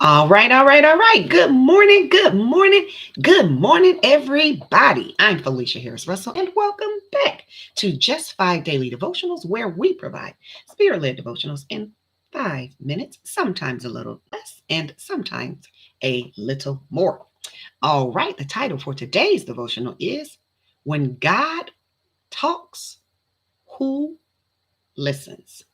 All right. Good morning, everybody. I'm Felicia Harris Russell, and welcome back to Just Five Daily Devotionals, where we provide spirit led devotionals in 5 minutes, sometimes a little less, and sometimes a little more. All right, the title for today's devotional is When God Talks, Who Listens?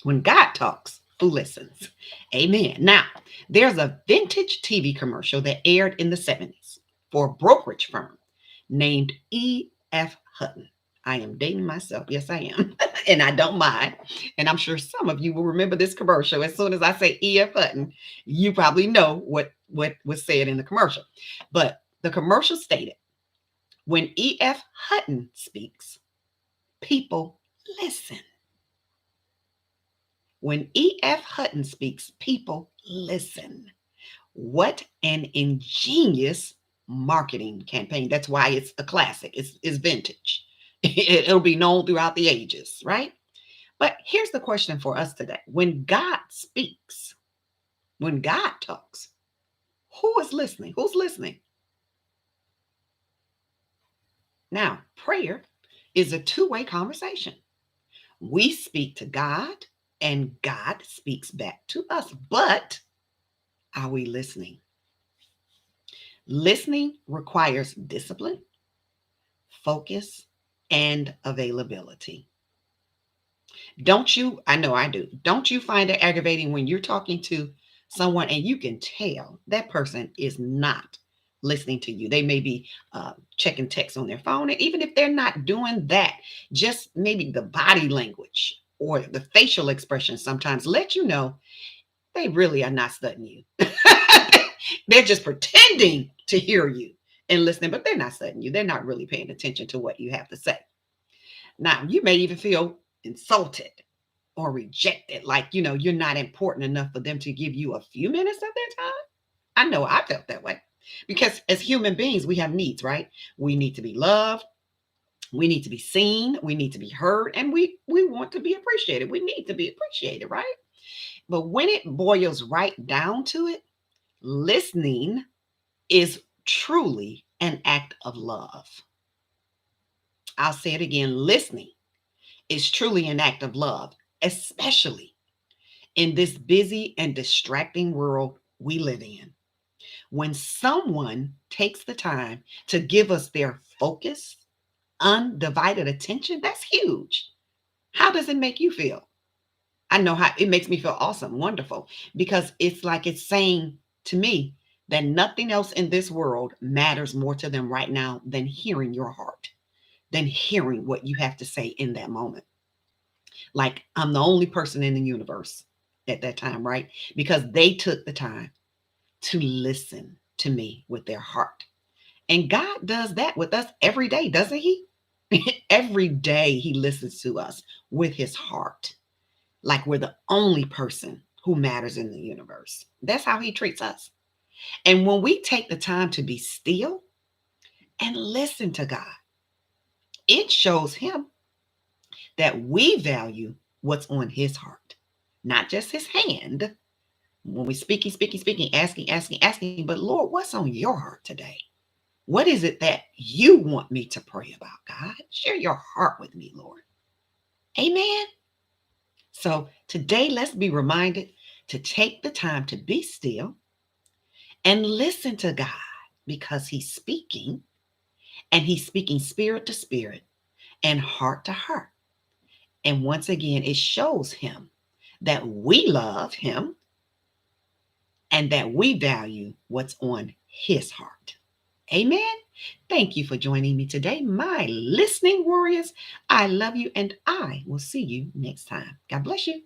When God talks, who listens? Amen. Now, there's a vintage TV commercial that aired in the 70s for a brokerage firm named E.F. Hutton. I am dating myself. Yes, I am. And I don't mind. And I'm sure some of you will remember this commercial. As soon as I say E.F. Hutton, you probably know what was said in the commercial. But the commercial stated, when E.F. Hutton speaks, people listen. When E.F. Hutton speaks, people listen. What an ingenious marketing campaign. That's why it's a classic. It's vintage. It'll be known throughout the ages, right? But here's the question for us today. When God speaks, when God talks, who is listening? Who's listening? Now, prayer is a two-way conversation. We speak to God and God speaks back to us. But are we listening? Listening requires discipline, focus, and availability. Don't you? I know I do. Don't you find it aggravating when you're talking to someone and you can tell that person is not listening to you? They may be checking text on their phone. And even if they're not doing that, just maybe the body language or the facial expression sometimes let you know they really are not studying you. They're just pretending to hear you and listening, but they're not studying you. They're not really paying attention to what you have to say. Now, you may even feel insulted or rejected, like, you're not important enough for them to give you a few minutes of their time. I know I felt that way because as human beings, we have needs, right? We need to be loved. We need to be seen. We need to be heard. And we want to be appreciated. We need to be appreciated, right? But when it boils right down to it, listening is truly an act of love. I'll say it again. Listening is truly an act of love, especially in this busy and distracting world we live in. When someone takes the time to give us their focus, undivided attention, that's huge. How does it make you feel? I know how it makes me feel awesome, wonderful, because it's like it's saying to me that nothing else in this world matters more to them right now than hearing your heart, than hearing what you have to say in that moment. Like I'm the only person in the universe at that time, right? Because they took the time to listen to me with their heart. And God does that with us every day, doesn't He? Every day He listens to us with His heart, like we're the only person who matters in the universe. That's how He treats us. And when we take the time to be still and listen to God, it shows Him that we value what's on His heart, not just His hand. When we speaking, asking, but Lord, what's on your heart today? What is it that you want me to pray about, God? Share your heart with me, Lord. Amen. So today, let's be reminded to take the time to be still and listen to God because He's speaking and He's speaking spirit to spirit and heart to heart. And once again, it shows Him that we love Him and that we value what's on His heart. Amen. Thank you for joining me today, my listening warriors. I love you and I will see you next time. God bless you.